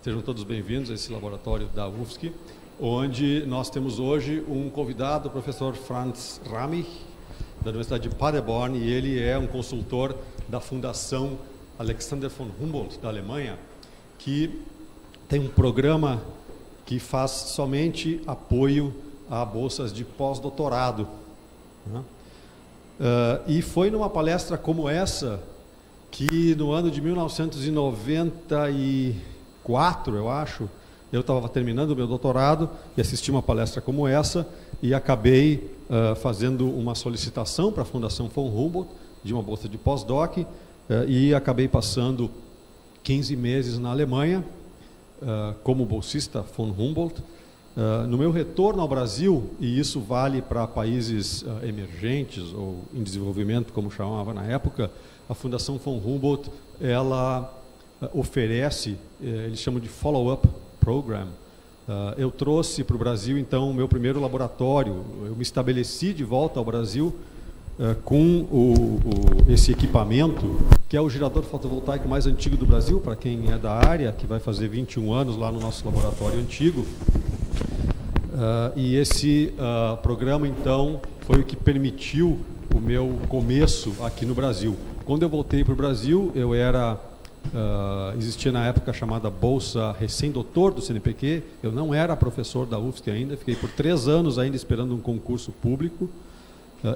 Sejam todos bem-vindos a esse laboratório da UFSC, onde nós temos hoje um convidado, o professor Franz Ramich, da Universidade de Paderborn, e ele é um consultor da Fundação Alexander von Humboldt, da Alemanha, que tem um programa que faz somente apoio a bolsas de pós-doutorado, né? E foi numa palestra como essa que no ano de 1994, eu acho, eu estava terminando o meu doutorado e assisti uma palestra como essa e acabei fazendo uma solicitação para a Fundação von Humboldt de uma bolsa de pós-doc e acabei passando 15 meses na Alemanha como bolsista von Humboldt. No meu retorno ao Brasil, e isso vale para países emergentes ou em desenvolvimento, como chamava na época, a Fundação von Humboldt, ela oferece, eles chamam de follow-up program. Eu trouxe para o Brasil, então, o meu primeiro laboratório. Eu me estabeleci de volta ao Brasil com esse equipamento, que é o gerador fotovoltaico mais antigo do Brasil, para quem é da área, que vai fazer 21 anos lá no nosso laboratório antigo. E esse programa, então, foi o que permitiu o meu começo aqui no Brasil. Quando eu voltei para o Brasil, eu existia na época a chamada bolsa recém-doutor do CNPq, eu não era professor da UFSC ainda, fiquei por 3 anos ainda esperando um concurso público,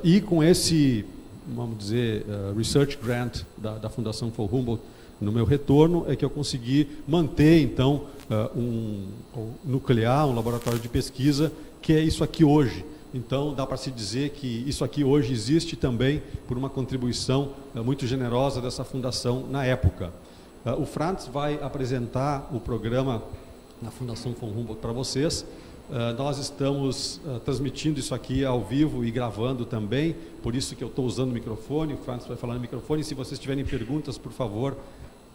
e com esse, vamos dizer, Research Grant da Fundação von Humboldt, no meu retorno, é que eu consegui manter, então, nuclear, um laboratório de pesquisa, que é isso aqui hoje. Então, dá para se dizer que isso aqui hoje existe também por uma contribuição muito generosa dessa fundação na época. O Franz vai apresentar o programa na Fundação von Humboldt para vocês. Nós estamos transmitindo isso aqui ao vivo e gravando também, por isso que eu estou usando o microfone, o Franz vai falar no microfone. Se vocês tiverem perguntas, por favor,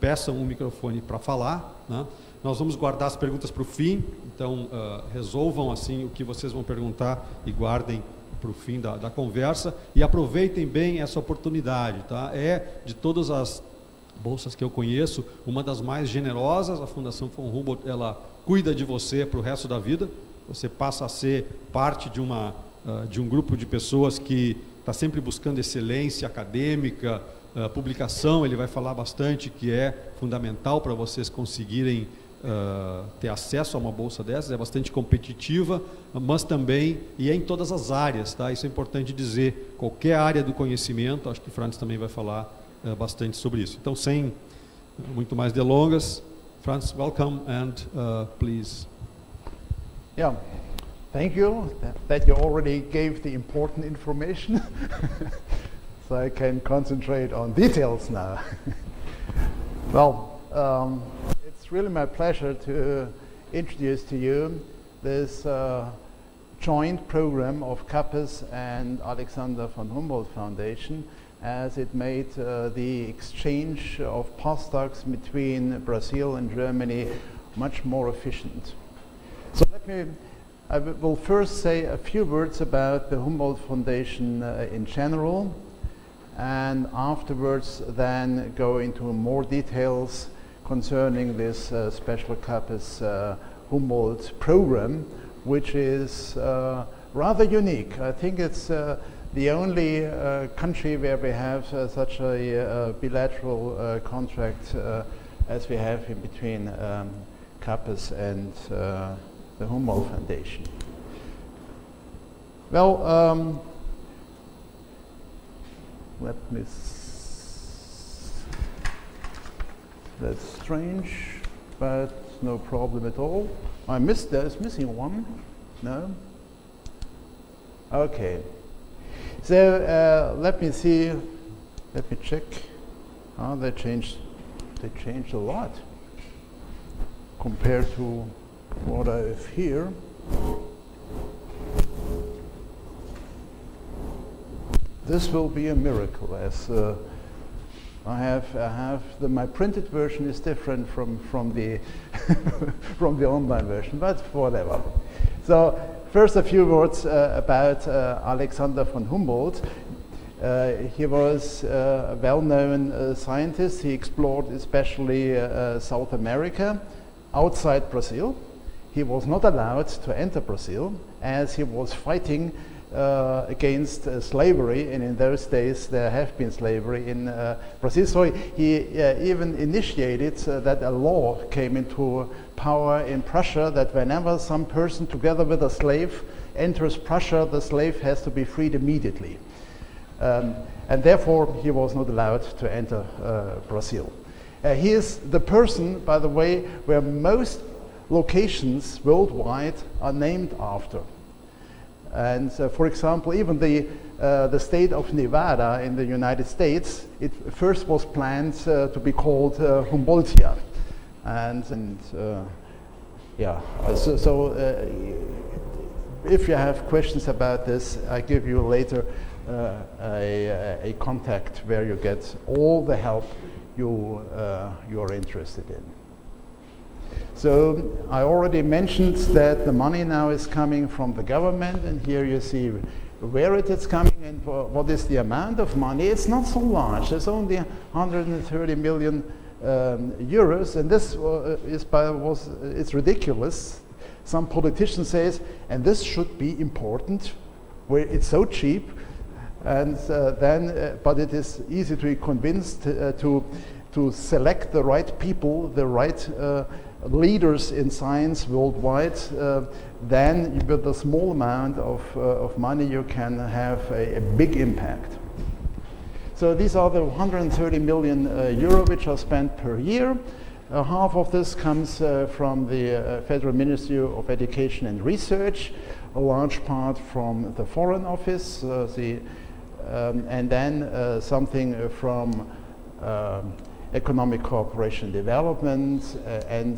peçam um microfone para falar, né? Nós vamos guardar as perguntas para o fim, então resolvam assim o que vocês vão perguntar e guardem para o fim da conversa e aproveitem bem essa oportunidade, tá? De todas as bolsas que eu conheço, uma das mais generosas. A Fundação von Humboldt, ela cuida de você para o resto da vida. Você passa a ser parte de um grupo de pessoas que está sempre buscando excelência acadêmica, publicação. Ele vai falar bastante que é fundamental para vocês conseguirem ter acesso a uma bolsa dessas. É bastante competitiva, mas também, e é em todas as áreas, tá? Isso é importante dizer, qualquer área do conhecimento. Acho que o Franz também vai falar bastante sobre isso. Então, sem muito mais delongas, Franz, welcome and please. Yeah, thank you that you already gave the important information. So I can concentrate on details now. Well, it's really my pleasure to introduce to you this joint program of CAPES and Alexander von Humboldt Foundation, as it made the exchange of postdocs between Brazil and Germany much more efficient. So I will first say a few words about the Humboldt Foundation in general, and afterwards then go into more details concerning this special CAPES Humboldt program, which is rather unique. I think it's the only country where we have such a bilateral contract as we have in between CAPES and the Humboldt Foundation. Well, that's strange, but no problem at all. There's missing one. No? Okay. So let me check. They changed a lot compared to what I have here. This will be a miracle, as my printed version is different from the from the online version, but whatever. So first, a few words about Alexander von Humboldt. He was a well-known scientist. He explored especially South America, outside Brazil. He was not allowed to enter Brazil as he was fighting against slavery, and in those days there have been slavery in Brazil. So he even initiated that a law came into power in Prussia that whenever some person together with a slave enters Prussia, the slave has to be freed immediately. And therefore he was not allowed to enter Brazil. He is the person, by the way, where most locations worldwide are named after. And for example, even the state of Nevada in the United States, it first was planned to be called Humboldtia. If you have questions about this, I give you later a contact where you get all the help you are interested in. So I already mentioned that the money now is coming from the government, and here you see where it is coming and what is the amount of money. It's not so large. It's only 130 million euros, and this it's ridiculous. Some politician says, and this should be important, where it's so cheap, and but it is easy to be convinced to select the right people, the right leaders in science worldwide. Then with a small amount of money you can have a big impact. So these are the 130 million euro which are spent per year. Half of this comes from the Federal Ministry of Education and Research, a large part from the Foreign Office, and then something from Economic Cooperation and Development, and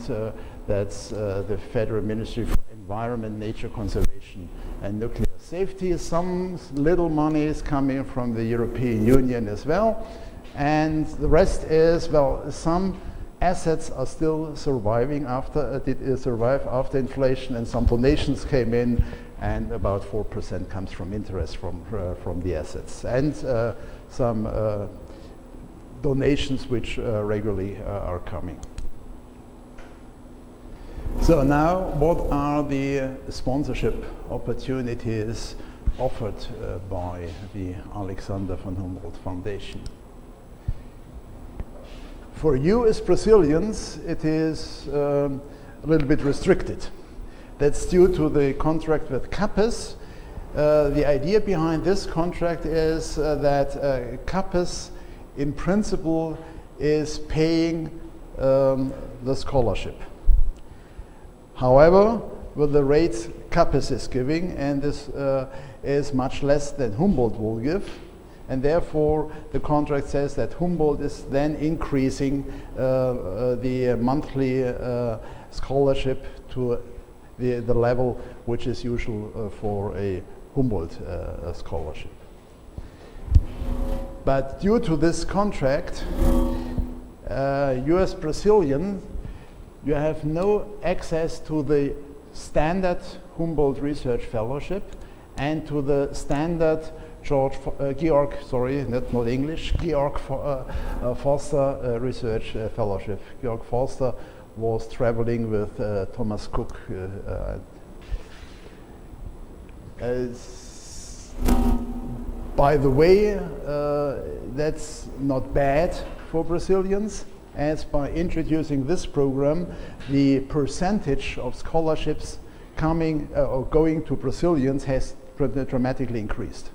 that's the Federal Ministry for Environment, Nature Conservation and Nuclear Safety. Some little money is coming from the European Union as well, and the rest is, well, some assets are still surviving after survive after inflation, and some donations came in, and about 4% comes from interest from the assets, and some donations which regularly are coming. So now, what are the sponsorship opportunities offered by the Alexander von Humboldt Foundation? For you as Brazilians, it is a little bit restricted. That's due to the contract with CAPES. The idea behind this contract is that CAPES in principle is paying the scholarship. However, with the rates CAPES is giving, and this is much less than Humboldt will give, and therefore the contract says that Humboldt is then increasing the monthly scholarship to the level which is usual for a Humboldt scholarship. But due to this contract, you as Brazilian, you have no access to the standard Humboldt Research Fellowship and to the standard Georg Forster Research Fellowship. Georg Forster was traveling with Thomas Cook. By the way, that's not bad for Brazilians, as by introducing this program, the percentage of scholarships coming or going to Brazilians has dramatically increased.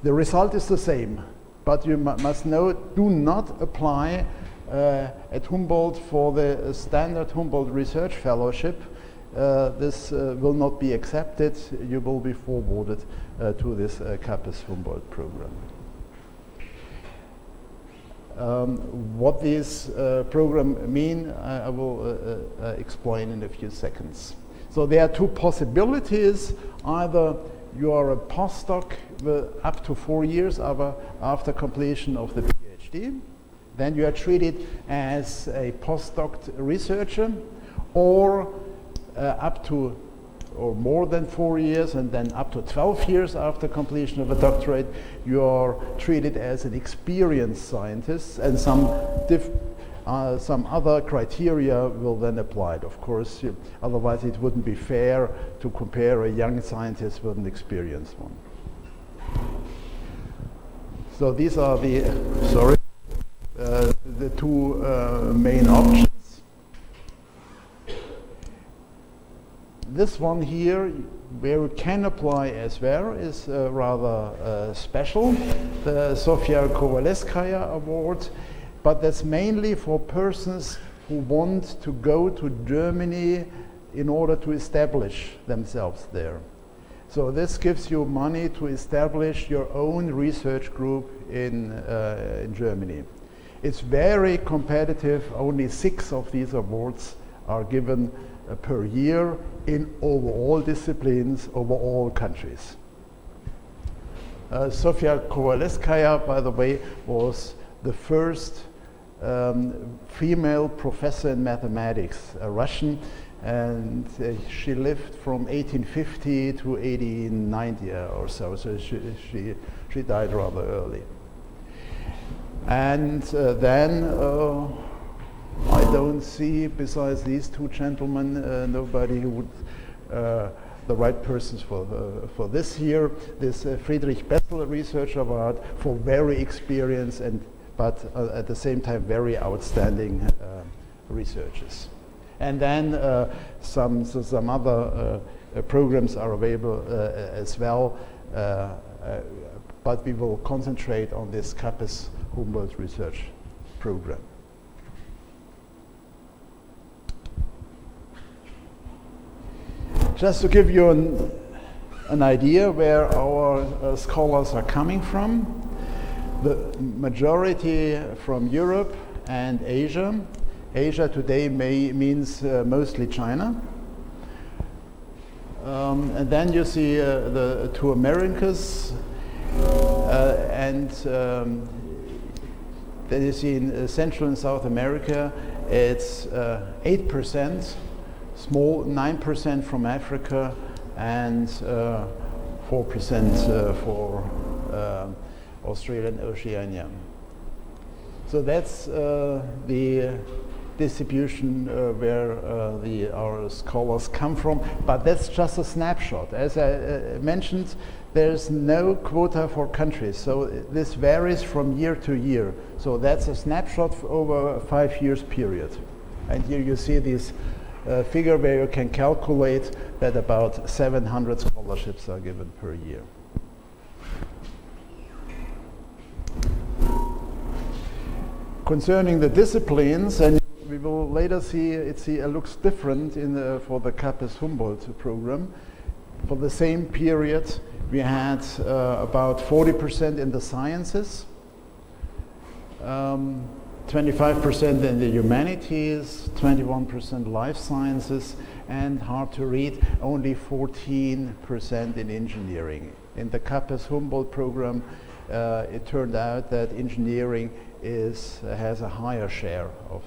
The result is the same, but you must know, do not apply at Humboldt for the standard Humboldt Research Fellowship. This will not be accepted. You will be forwarded to this CAPES Humboldt program. What this program mean, I will explain in a few seconds. So there are two possibilities. Either you are a postdoc up to 4 years after completion of the PhD, then you are treated as a postdoc researcher, or up to or more than 4 years, and then up to 12 years after completion of a doctorate, you are treated as an experienced scientist, and some some other criteria will then apply. Of course, otherwise it wouldn't be fair to compare a young scientist with an experienced one. So these are the two main options. This one here, where we can apply as well, is rather special, the Sofia Kovalevskaya Award, but that's mainly for persons who want to go to Germany in order to establish themselves there. So this gives you money to establish your own research group in Germany. It's very competitive. Only 6 of these awards are given per year in over all disciplines, over all countries. Sofia Kovalevskaya, by the way, was the first female professor in mathematics, a Russian, and she lived from 1850 to 1890 or so, so she died rather early. And then I don't see, besides these two gentlemen, nobody who would the right persons for this year. This Friedrich Bessel Research Award for very experienced but at the same time very outstanding researchers. And then some other programs are available as well, but we will concentrate on this Capes Humboldt research program. Just to give you an idea where our scholars are coming from, the majority from Europe and Asia. Asia today means mostly China. And then you see the two Americas, and then you see in Central and South America, it's 8%, small 9% from Africa, and 4% for Australia and Oceania. So that's the distribution where our scholars come from, but that's just a snapshot. As I mentioned, there's no quota for countries, so this varies from year to year. So that's a snapshot over a 5 years period. And here you see this figure where you can calculate that about 700 scholarships are given per year. Concerning the disciplines, and we will later see it looks different for the Capes Humboldt program. For the same period, we had about 40% in the sciences, 25% in the humanities, 21% life sciences, and hard to read, only 14% in engineering. In the Capes Humboldt program, it turned out that engineering has a higher share of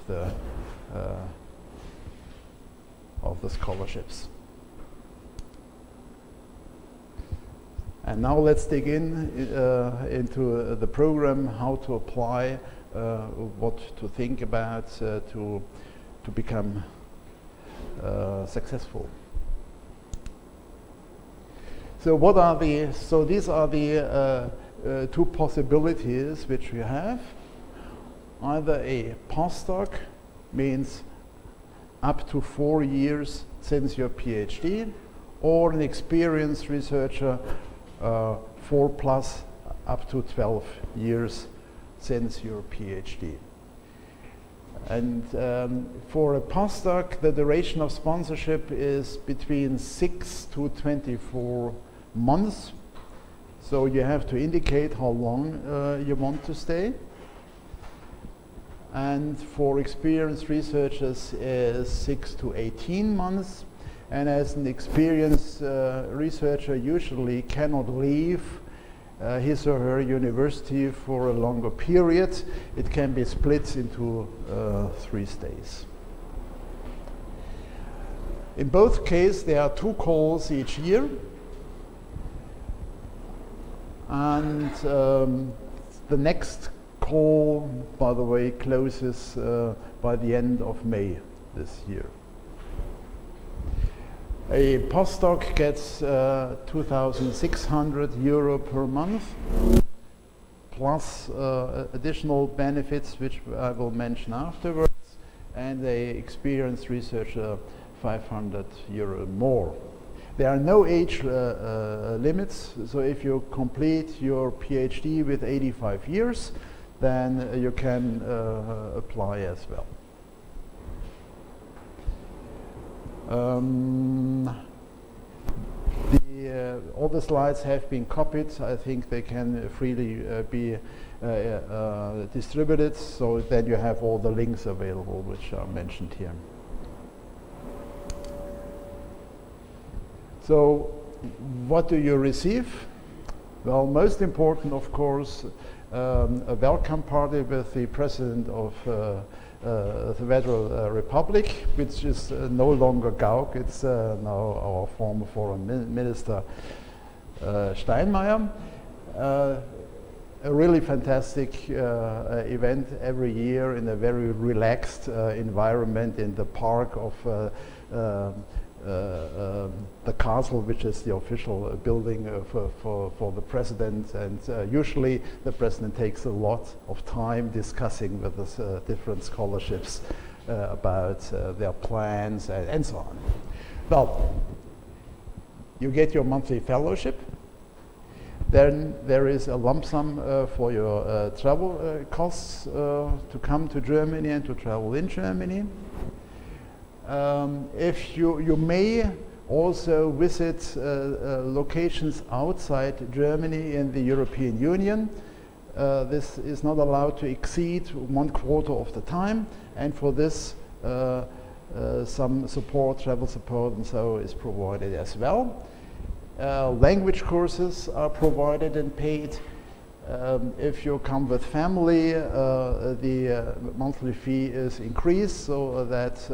the scholarships. And now let's dig into the program, how to apply, what to think about to become successful. So these are the two possibilities which we have. Either a postdoc, means up to 4 years since your PhD, or an experienced researcher, 4+ up to 12 years since your PhD. And for a postdoc, the duration of sponsorship is between 6 to 24 months. So you have to indicate how long you want to stay. And for experienced researchers is 6 to 18 months. And as an experienced researcher usually cannot leave his or her university for a longer period, it can be split into 3 stays. In both cases, there are 2 calls each year. And the next call, by the way, closes by the end of May this year. A postdoc gets 2,600 euro per month, plus additional benefits, which I will mention afterwards, and a experienced researcher 500 euro more. There are no age limits, so if you complete your PhD with 85 years, then you can apply as well. All the slides have been copied. I think they can freely be distributed, so that you have all the links available which are mentioned here. So what do you receive? Well, most important, of course, a welcome party with the President of the Federal Republic, which is no longer Gauck, it's now our former Foreign Minister Steinmeier. A really fantastic event every year in a very relaxed environment in the park of the castle, which is the official building for the president, and usually the president takes a lot of time discussing with the different scholarships about their plans and so on. Well, you get your monthly fellowship. Then there is a lump sum for your travel costs to come to Germany and to travel in Germany. If you may also visit locations outside Germany in the European Union. This is not allowed to exceed 1/4 of the time, and for this some support, travel support and so is provided as well. Language courses are provided and paid. If you come with family, the monthly fee is increased so that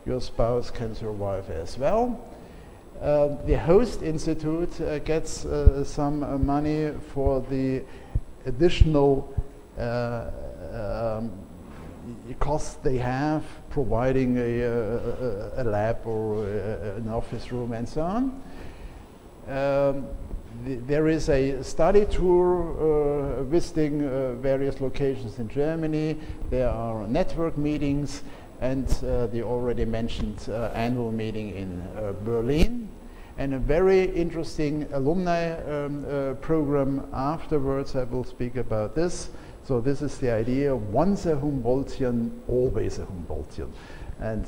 your spouse can survive as well. The host institute gets some money for the additional costs they have, providing a lab or an office room and so on. There is a study tour visiting various locations in Germany. There are network meetings and the already mentioned annual meeting in Berlin. And a very interesting alumni program afterwards. I will speak about this. So this is the idea: once a Humboldtian, always a Humboldtian. And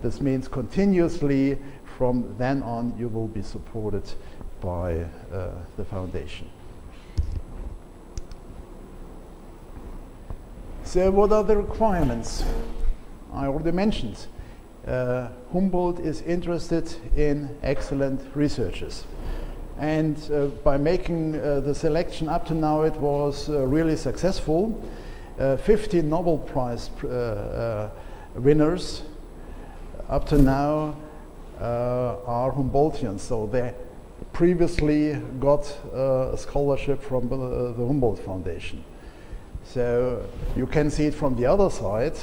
this means continuously from then on you will be supported by the foundation. So what are the requirements? I already mentioned. Humboldt is interested in excellent researchers. And by making the selection up to now, it was really successful. 15 Nobel Prize winners up to now are Humboldtians. So they previously got a scholarship from the Humboldt Foundation. So you can see it from the other side.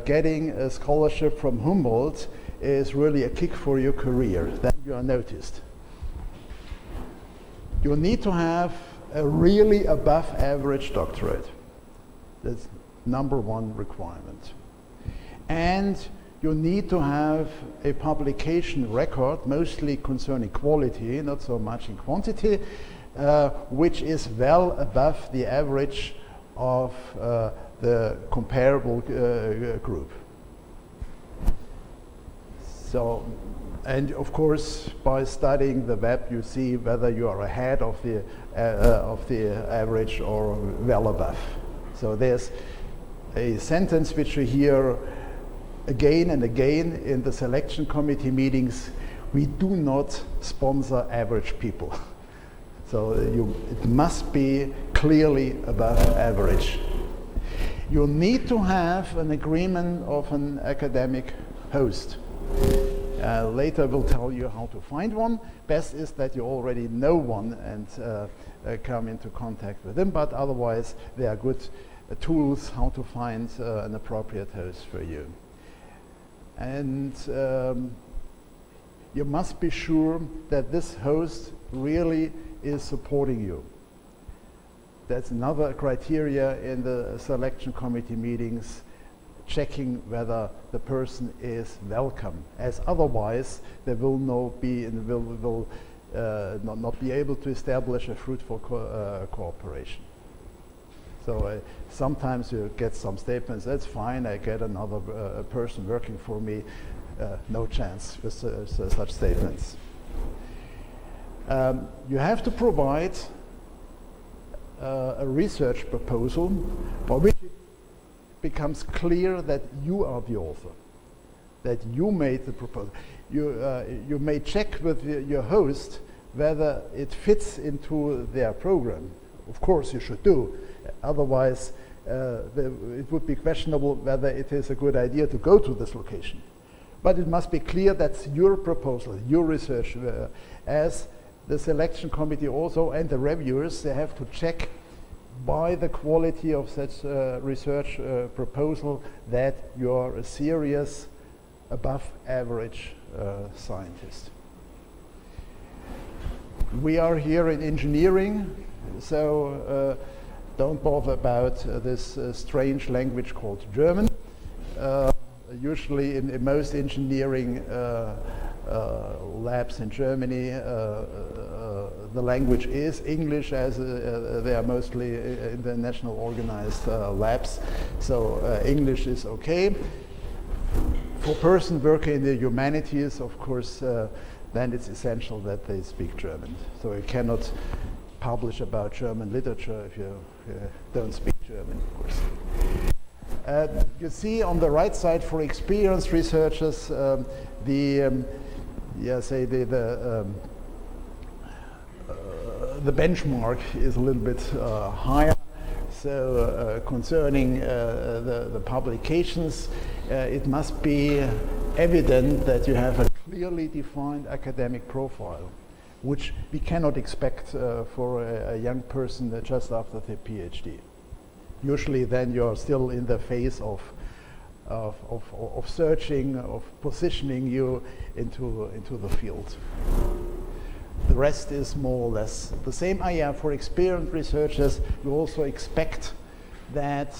Getting a scholarship from Humboldt is really a kick for your career. Then you are noticed. You need to have a really above average doctorate. That's number one requirement. And you need to have a publication record, mostly concerning quality, not so much in quantity, which is well above the average of the comparable group. So, and of course, by studying the web, you see whether you are ahead of the average or well above. So there's a sentence which you hear again and again in the selection committee meetings: we do not sponsor average people. So it must be clearly above average. You need to have an agreement of an academic host. Later we'll tell you how to find one. Best is that you already know one and come into contact with them, but otherwise they are good tools how to find an appropriate host for you. And you must be sure that this host really is supporting you. That's another criteria in the selection committee meetings, checking whether the person is welcome, as otherwise they will not be not be able to establish a fruitful cooperation. So sometimes you get some statements, that's fine, I get another person working for me. No chance with such statements. You have to provide a research proposal for which it becomes clear that you are the author, that you made the proposal. You may check with your host whether it fits into their program. Of course you should do, otherwise it would be questionable whether it is a good idea to go to this location. But it must be clear that's your proposal, your research, as the selection committee also and the reviewers, they have to check by the quality of such research proposal that you're a serious, above average scientist. We are here in engineering, so don't bother about this strange language called German. Usually in most engineering labs in Germany, the language is English, as they are mostly international organized labs, so English is okay. For person working in the humanities, of course, then it's essential that they speak German. So you cannot publish about German literature if you don't speak German, of course. You see on the right side for experienced researchers, the benchmark is a little bit higher. So concerning the publications, it must be evident that you have a clearly defined academic profile, which we cannot expect for a young person just after the PhD. Usually then you're still in the phase of searching, of positioning you into the field. The rest is more or less the same. For experienced researchers, you also expect that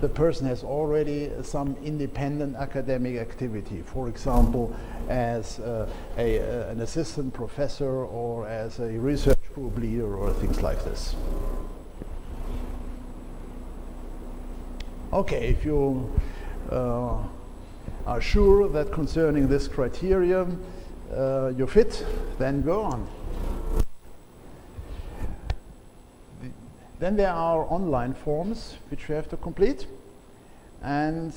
the person has already some independent academic activity. For example, as an assistant professor or as a research group leader or things like this. Okay, if you are sure that concerning this criteria you fit, then go on. Then there are online forms which you have to complete, and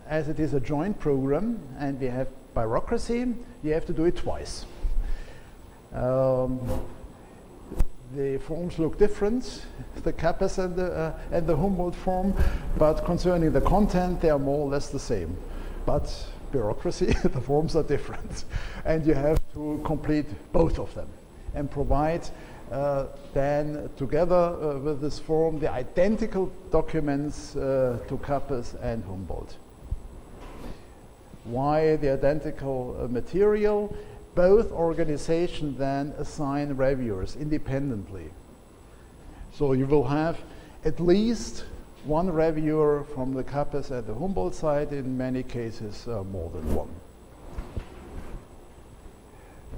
as it is a joint program and we have bureaucracy, you have to do it twice. The forms look different, the CAPAS and the Humboldt form, but concerning the content, they are more or less the same. But bureaucracy, the forms are different. And you have to complete both of them and provide then together with this form the identical documents to CAPAS and Humboldt. Why the identical material? Both organizations then assign reviewers independently. So you will have at least one reviewer from the CAPAS and the Humboldt side, in many cases more than one.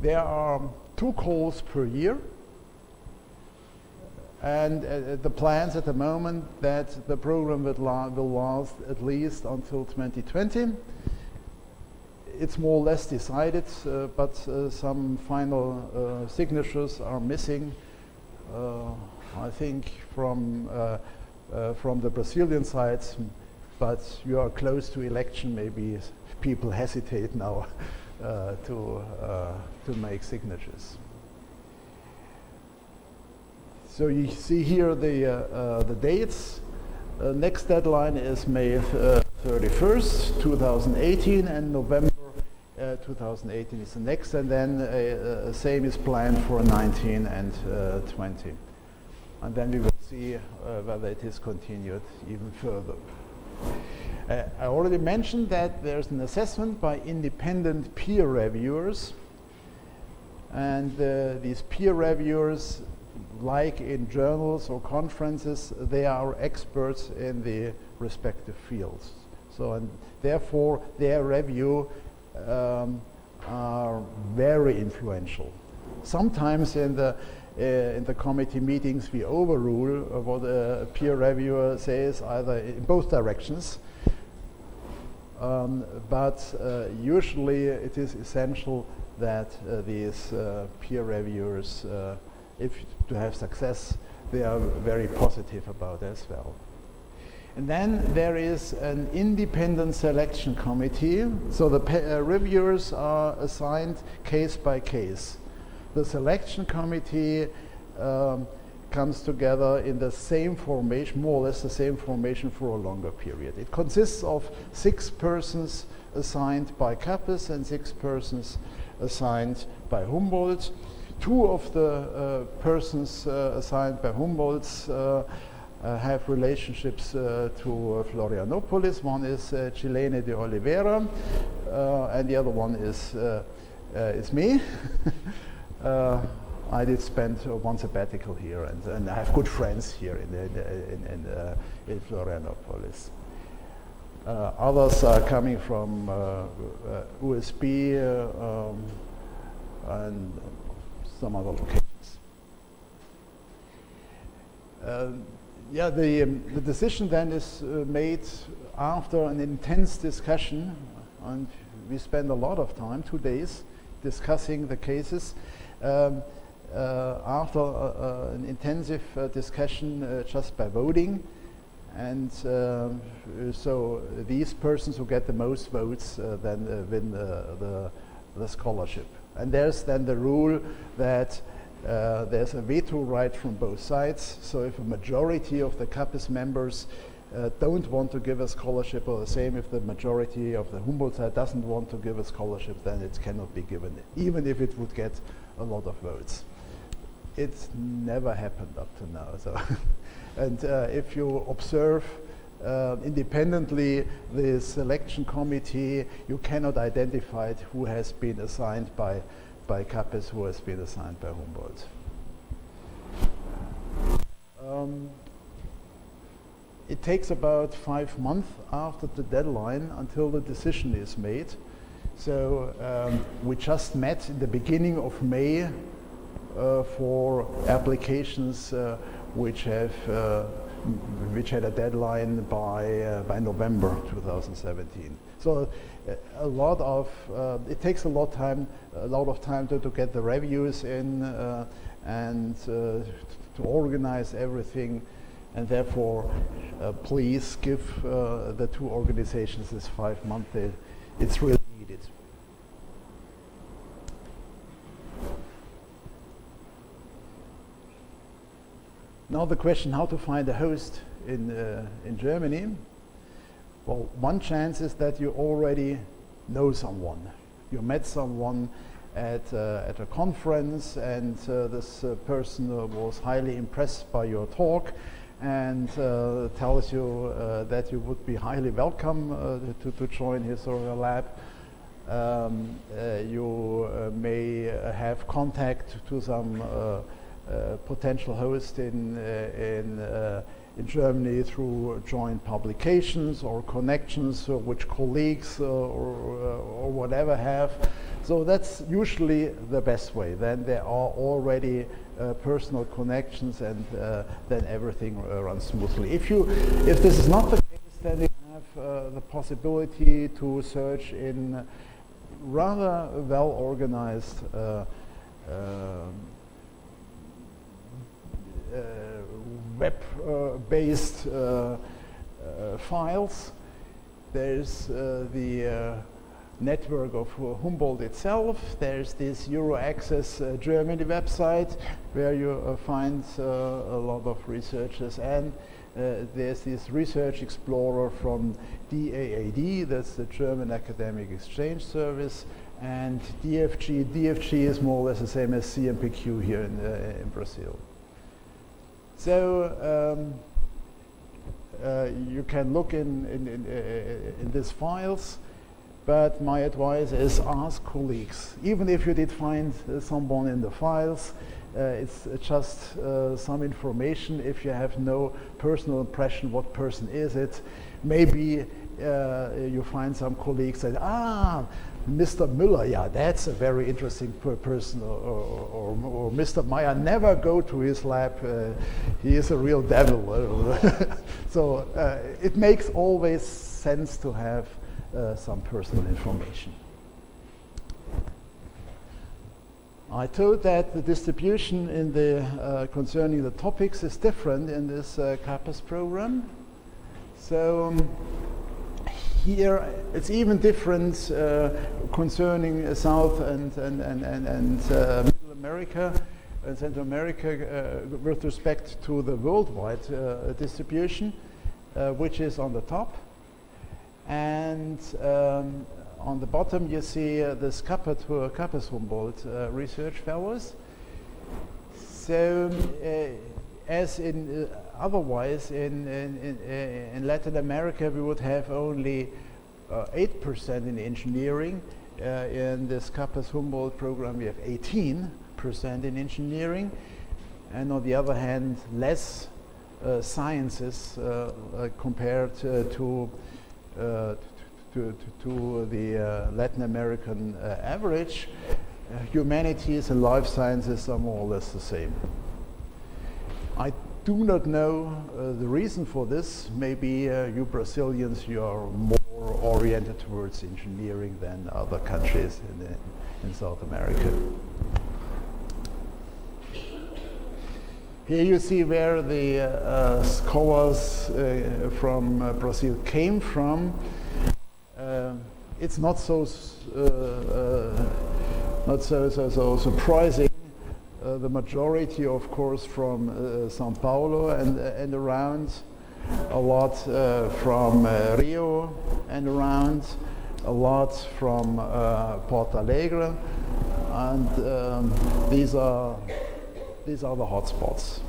There are 2 calls per year, and the plans at the moment that the program will last at least until 2020. It's more or less decided, but some final signatures are missing. I think from the Brazilian side, but you are close to election. Maybe people hesitate now to make signatures. So you see here the dates. Next deadline is May 31st, 2018, and November 2018 is the next, and then same is planned for 19 and 20. And then we will see whether it is continued even further. I already mentioned that there's an assessment by independent peer reviewers, and these peer reviewers, like in journals or conferences, they are experts in the respective fields. So, and therefore, their review are very influential. Sometimes in the committee meetings, we overrule what a peer reviewer says, either in both directions. But usually, it is essential that these peer reviewers, if to have success, they are very positive about as well. And then there is an independent selection committee. So the reviewers are assigned case by case. The selection committee comes together in the same formation, more or less the same formation for a longer period. It consists of 6 persons assigned by Kappes and 6 persons assigned by Humboldt. 2 of the persons assigned by Humboldt have relationships to Florianopolis. One is Chilene de Oliveira, and the other one is me. I did spend one sabbatical here, and I have good friends here in Florianopolis. Others are coming from USB and some other locations. The decision then is made after an intense discussion, and we spend a lot of time, 2 days, discussing the cases. After an intensive discussion just by voting, and so these persons who get the most votes then win the scholarship. And there's then the rule that there's a veto right from both sides. So if a majority of the Kappes members don't want to give a scholarship, or the same if the majority of the Humboldt side doesn't want to give a scholarship, then it cannot be given, even if it would get a lot of votes. It's never happened up to now. So and if you observe independently the selection committee, you cannot identify who has been assigned by Kappes, who has been assigned by Humboldt. It takes about 5 months after the deadline until the decision is made. So we just met in the beginning of May for applications which had a deadline by November 2017. So it takes a lot of time to get the reviews in and to organize everything, and therefore please give the 2 organizations this 5 months. It's really needed. Now the question how to find a host in Germany. Well, one chance is that you already know someone. You met someone at a conference, and this person was highly impressed by your talk and tells you that you would be highly welcome to join his or her lab. You may have contact to some potential host in Germany through joint publications or connections which colleagues or whatever have. So that's usually the best way. Then there are already personal connections, and then everything runs smoothly. If this is not the case, then you have the possibility to search in rather well-organized web-based files. There's the network of Humboldt itself. There's this Euroaccess Germany website where you find a lot of researchers, and there's this research explorer from DAAD, that's the German Academic Exchange Service, and DFG. DFG is more or less the same as CMPQ here in Brazil. So you can look in these files, but my advice is ask colleagues. Even if you did find someone in the files, it's just some information. If you have no personal impression, what person is it? Maybe you find some colleagues say, Mr. Müller, yeah, that's a very interesting person, or Mr. Meyer, never go to his lab, he is a real devil. So it makes always sense to have some personal information. I told that the distribution in the concerning the topics is different in this CAPES program. So here it's even different concerning South and Middle America and Central America with respect to the worldwide distribution, which is on the top. And on the bottom you see the CAPES Humboldt research fellows. So as in otherwise in Latin America we would have only 8% in engineering. In this CAPES Humboldt program we have 18% in engineering, and on the other hand less sciences compared to the Latin American average. Humanities and life sciences are more or less the same. I do not know the reason for this. Maybe you Brazilians, you are more oriented towards engineering than other countries in South America. Here you see where the scholars from Brazil came from. It's not so surprising. The majority, of course, from São Paulo and around, a lot from Rio and around, a lot from Porto Alegre, and these are the hotspots.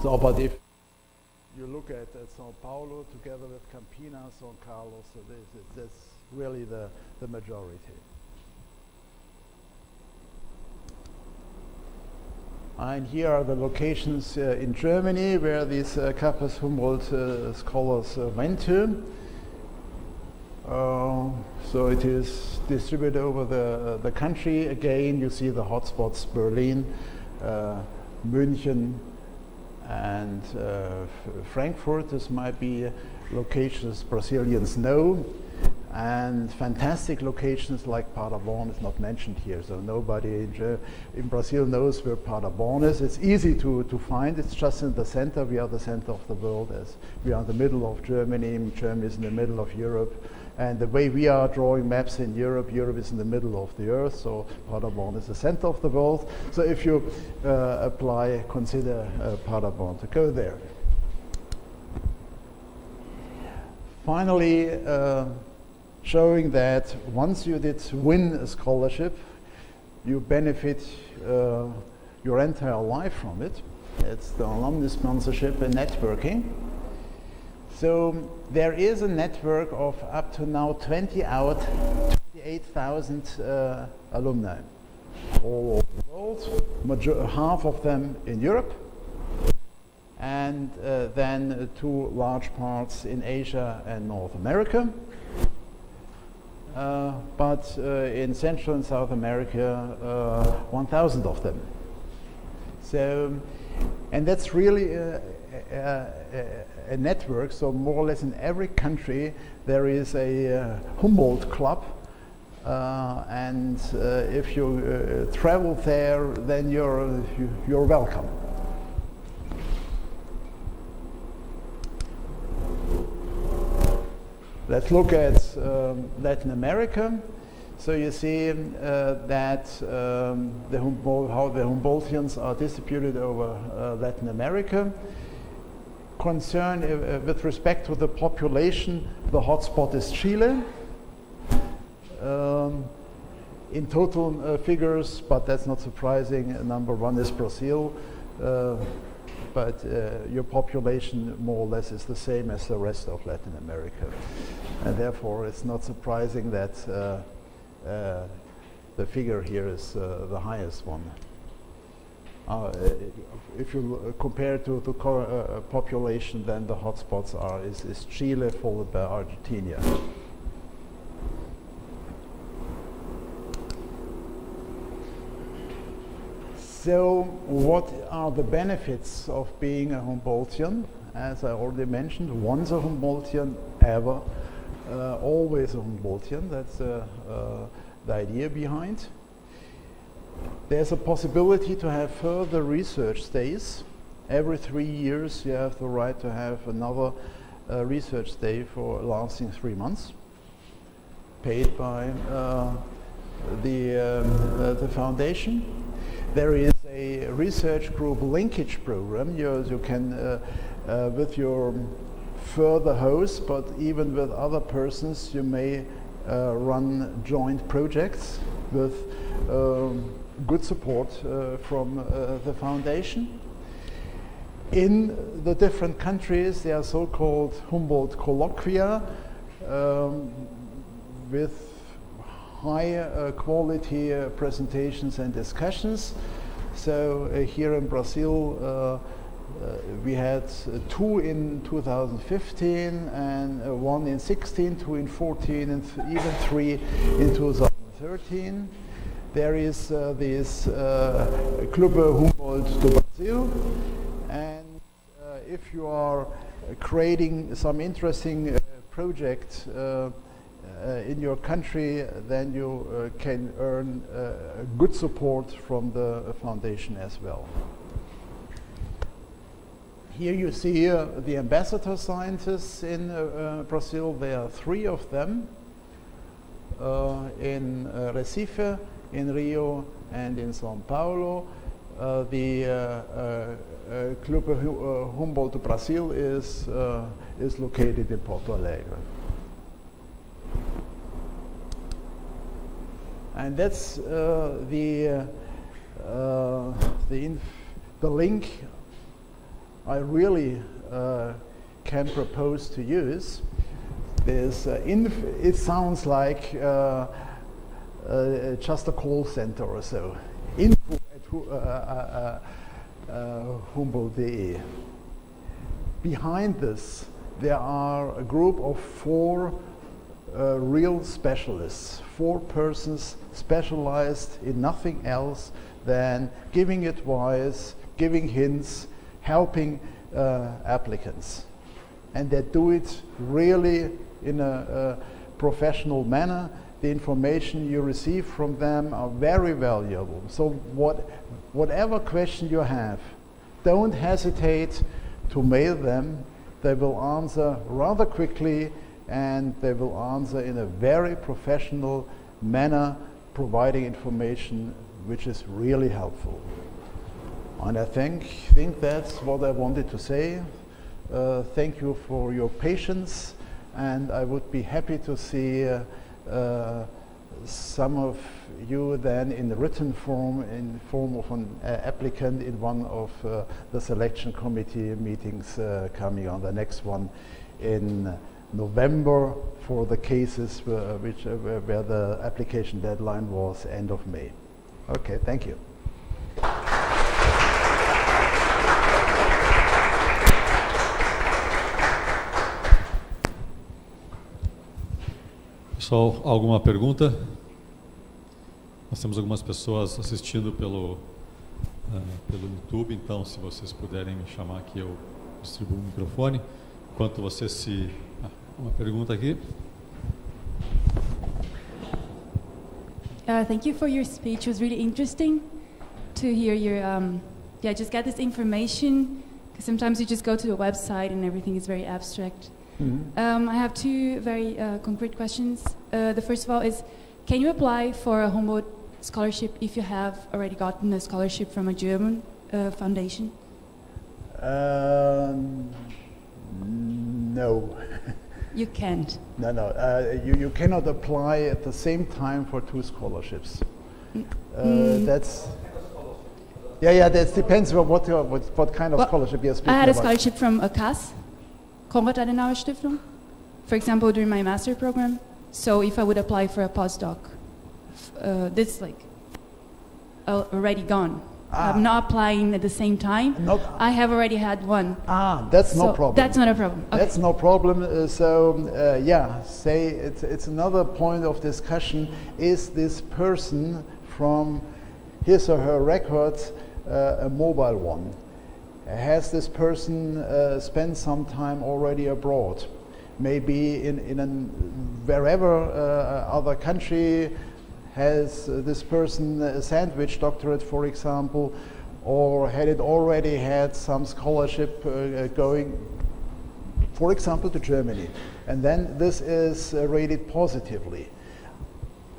So, but if you look at São Paulo together with Campinas, São Carlos, so that's really the majority. And here are the locations in Germany where these CAPES Humboldt scholars went to. So it is distributed over the country. Again, you see the hotspots: Berlin, München, and Frankfurt. This might be locations Brazilians know, and fantastic locations like Paderborn is not mentioned here, so nobody in Brazil knows where Paderborn is. It's easy to find. It's just in the center. We are the center of the world, as we are in the middle of Germany. Germany is in the middle of Europe, and the way we are drawing maps in Europe, Europe is in the middle of the earth, so Paderborn is the center of the world. So if you consider Paderborn to go there. Finally, showing that once you did win a scholarship, you benefit your entire life from it. It's the alumni sponsorship and networking. So there is a network of up to now 28,000 alumni all over the world, half of them in Europe, and then two large parts in Asia and North America. But in Central and South America, 1,000 of them. So, and that's really a network. So more or less in every country there is a Humboldt Club, and if you travel there, then you're welcome. Let's look at Latin America. So you see that how the Humboldtians are distributed over Latin America. Concern with respect to the population, the hotspot is Chile. In total figures, but that's not surprising, number one is Brazil, but your population more or less is the same as the rest of Latin America. And therefore it's not surprising that the figure here is the highest one. If you compare to the population, then the hotspots is Chile followed by Argentina. So what are the benefits of being a Humboldtian? As I already mentioned, once a Humboldtian, ever, always a Humboldtian. That's the idea behind. There's a possibility to have further research stays. Every 3 years you have the right to have another research stay for lasting 3 months, paid by the foundation. There is a research group linkage program. You can, with your further host, but even with other persons, you may run joint projects with good support from the foundation. In the different countries, there are so-called Humboldt colloquia with high quality presentations and discussions. So here in Brazil, we had 2 in 2015 and 1 in 16, 2 in 14, and even 3 in 2013. There is this Club Humboldt do Brasil, and if you are creating some interesting project in your country, then you can earn good support from the foundation as well. Here you see the ambassador scientists in Brazil. There are 3 of them in Recife, in Rio, and in São Paulo. The Club Humboldt do Brasil is located in Porto Alegre. And that's the link I really can propose to use. There's it sounds like just a call center or so. Info at Humboldt.de. Behind this, there are a group of 4 real specialists, 4 persons specialized in nothing else than giving advice, giving hints, helping applicants. And they do it really in a professional manner. The information you receive from them are very valuable. So whatever question you have, don't hesitate to mail them. They will answer rather quickly, and they will answer in a very professional manner, providing information which is really helpful. And I think that's what I wanted to say. Thank you for your patience, and I would be happy to see some of you then in the written form, in form of an applicant in one of the selection committee meetings coming on. The next one in November for the cases where the application deadline was end of May. Okay, thank you. Pessoal, alguma pergunta? Nós temos algumas pessoas assistindo pelo YouTube, então se vocês puderem me chamar aqui, eu distribuo o microfone. Enquanto você se... uma pergunta aqui. Thank you for your speech. It was really interesting to hear your, just get this information, because sometimes you just go to the website and everything is very abstract. Mm-hmm. I have 2 very concrete questions. The first of all is, can you apply for a Humboldt scholarship if you have already gotten a scholarship from a German foundation? No. You can't. No. You cannot apply at the same time for 2 scholarships. That's. Yeah. That depends on what kind of scholarship you're speaking about. I had a scholarship from a CAS, Konrad Adenauer Stiftung, for example, during my master program. So if I would apply for a postdoc, this already gone. I'm not applying at the same time. I have already had one. That's no problem. That's not a problem. Okay. That's no problem. Say it's another point of discussion. Is this person from his or her records a mobile one? Has this person spent some time already abroad? Maybe in wherever other country. Has this person a sandwich doctorate, for example, or had it already had some scholarship going, for example, to Germany? And then this is rated positively.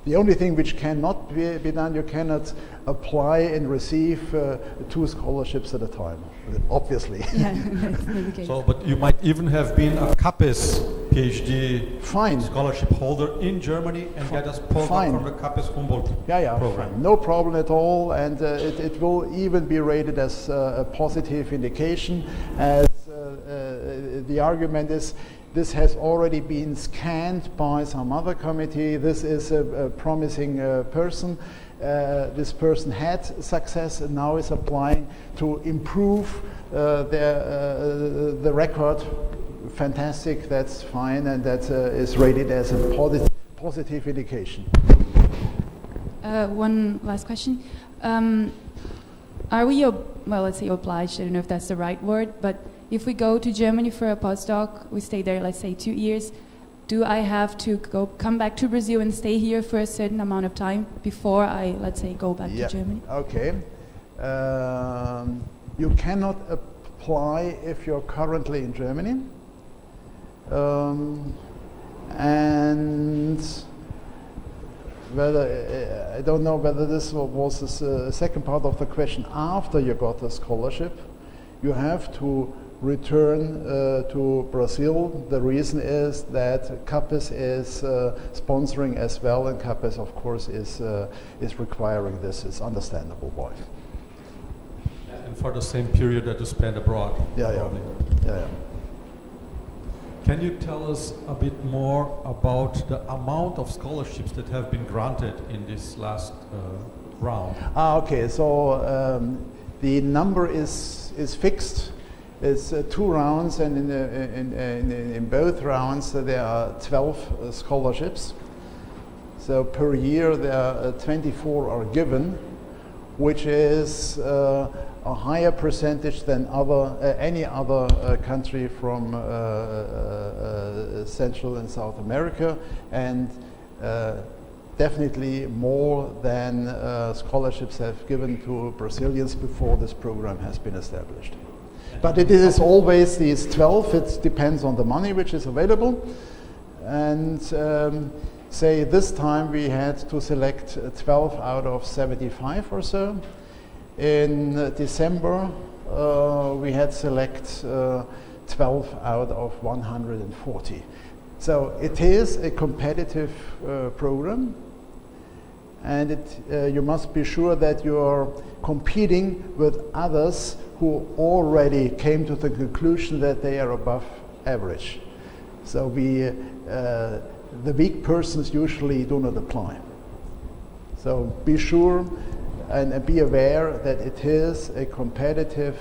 The only thing which cannot be done, you cannot apply and receive 2 scholarships at a time, obviously. Yeah, that's not the case. So, but you might even have been a CAPES PhD scholarship holder in Germany and get a postdoc from the CAPES Humboldt program. Fine. No problem at all, and it will even be rated as a positive indication, as the argument is this has already been scanned by some other committee. This is a promising person. This person had success and now is applying to improve the record. Fantastic, that's fine, and that is rated as a positive indication. One last question. Are we, let's say obliged, I don't know if that's the right word, but if we go to Germany for a postdoc, we stay there, let's say 2 years, do I have to come back to Brazil and stay here for a certain amount of time before I, let's say, go back to Germany? Okay. You cannot apply if you're currently in Germany. And whether I don't know whether this was the second part of the question. After you got the scholarship, you have to return to Brazil. The reason is that CAPES is sponsoring as well, and CAPES, of course, is requiring this. It's understandable why. And for the same period that you spent abroad. Yeah. Can you tell us a bit more about the amount of scholarships that have been granted in this last round? Okay, so the number is fixed. It's 2 rounds, and in both rounds there are 12 scholarships. So per year there are 24 are given, which is a higher percentage than any other country from Central and South America, and definitely more than scholarships have given to Brazilians before this program has been established. But it is always these 12. It depends on the money which is available, and say this time we had to select 12 out of 75 or so. In December we had select 12 out of 140. So it is a competitive program, and you must be sure that you are competing with others who already came to the conclusion that they are above average. So the weak persons usually do not apply. So be sure and be aware that it is a competitive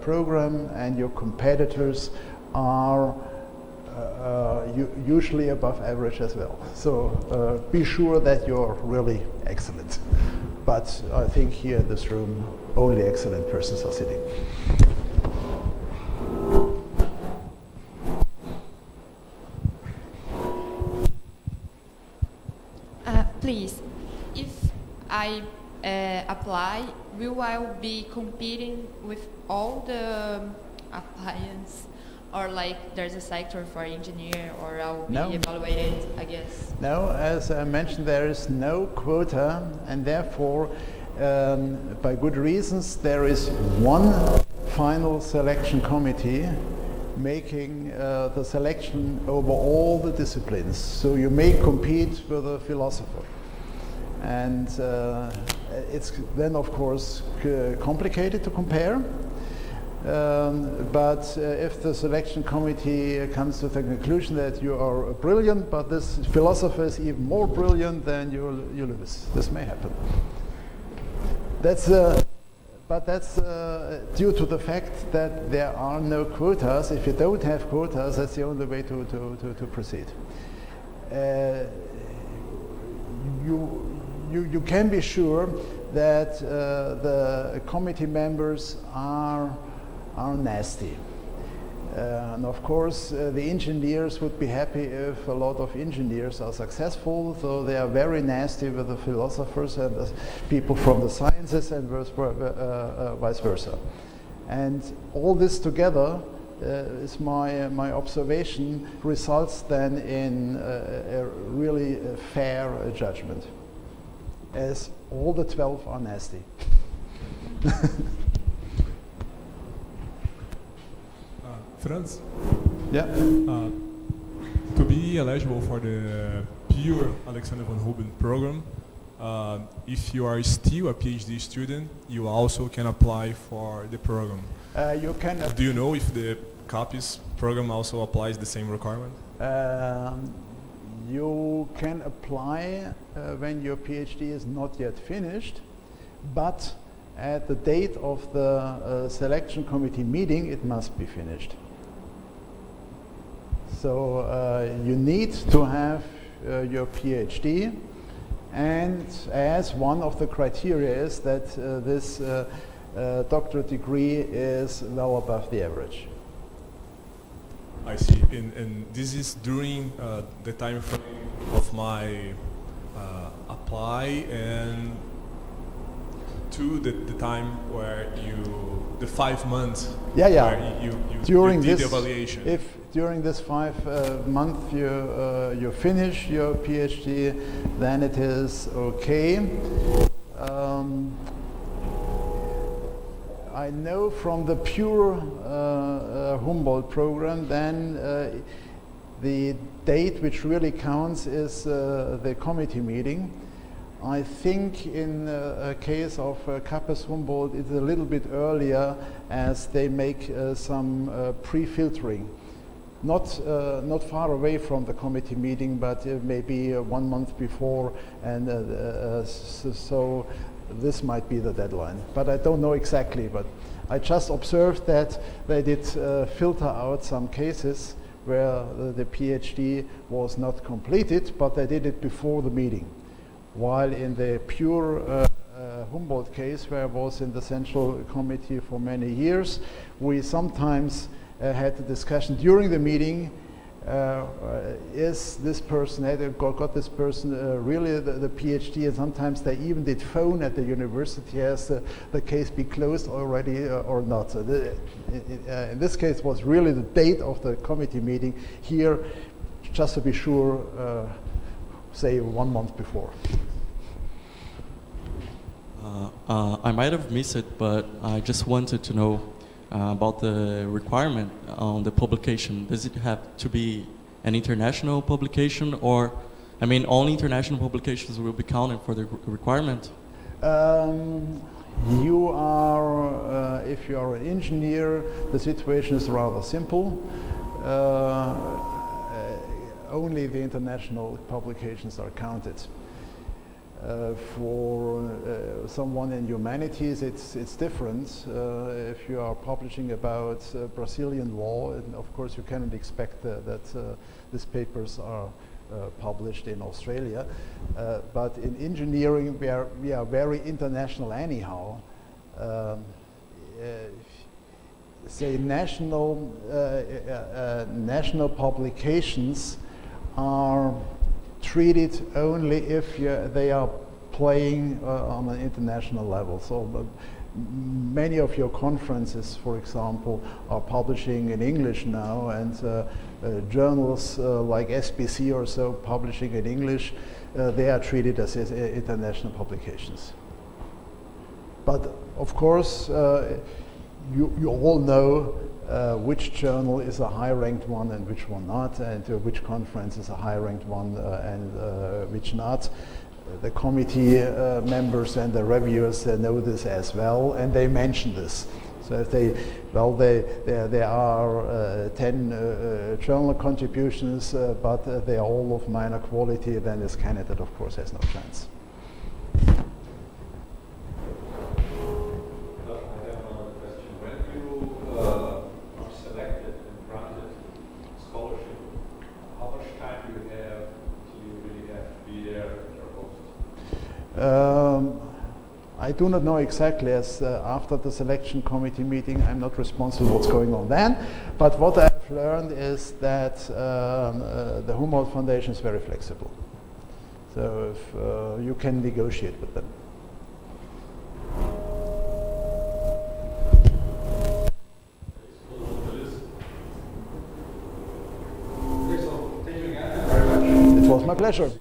program, and your competitors are usually above average as well. So be sure that you're really excellent. But I think here in this room, only excellent persons are sitting. Please, if I apply, will I be competing with all the applicants Or like there's a sector for engineer, or I'll be No. evaluated, I guess. No, as I mentioned, there is no quota, and therefore, by good reasons, there is one final selection committee making the selection over all the disciplines. So you may compete with a philosopher. And it's then, of course, complicated to compare. But if the selection committee comes to the conclusion that you are brilliant, but this philosopher is even more brilliant, then you lose. This may happen. But that's due to the fact that there are no quotas. If you don't have quotas, that's the only way to proceed. You can be sure that the committee members are nasty. And of course, the engineers would be happy if a lot of engineers are successful, so they are very nasty with the philosophers and the people from the sciences and vice versa. And all this together is my observation, results then in a really fair judgment, as all the 12 are nasty. Franz? Yeah. To be eligible for the pure Alexander von Humboldt program, if you are still a PhD student, you also can apply for the program. You can. Do you know if the CAPES program also applies the same requirement? You can apply when your PhD is not yet finished, but at the date of the selection committee meeting, it must be finished. So you need to have your PhD, and as one of the criteria is that this doctorate degree is well above the average. I see. And this is during the time frame of my apply and to the time where the 5 months where you during did this, the evaluation. If during this 5 months you finish your PhD, then it is okay. I know from the pure Humboldt program, then the date which really counts is the committee meeting. I think in a case of CAPES Humboldt, it's a little bit earlier, as they make some pre-filtering. Not far away from the committee meeting, but maybe 1 month before, and so this might be the deadline. But I don't know exactly, but I just observed that they did filter out some cases where the PhD was not completed, but they did it before the meeting. While in the pure Humboldt case, where I was in the Central Committee for many years, we sometimes had the discussion during the meeting, is this person, got this person really the PhD, and sometimes they even did phone at the university, has the case be closed already or not. So in this case was really the date of the committee meeting. Here, just to be sure, say 1 month before. I might have missed it, but I just wanted to know about the requirement on the publication. Does it have to be an international publication, or, I mean, only international publications will be counted for the requirement? You are, if you are an engineer, the situation is rather simple. Only the international publications are counted. For someone in humanities, it's different. If you are publishing about Brazilian law, and of course you cannot expect that these papers are published in Australia. But in engineering, we are very international anyhow. Say national publications are treated only if they are playing on an international level. So many of your conferences, for example, are publishing in English now, and journals like SBC or so publishing in English, they are treated as international publications. But of course, you all know which journal is a high-ranked one and which one not, and which conference is a high-ranked one and which not. The committee members and the reviewers know this as well, and they mention this. So if there are 10 journal contributions, but they are all of minor quality, then this candidate, of course, has no chance. I do not know exactly, as after the selection committee meeting, I'm not responsible what's going on then. But what I've learned is that the Humboldt Foundation is very flexible. So if you can negotiate with them. It was my pleasure.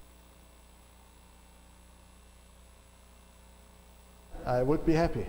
I would be happy.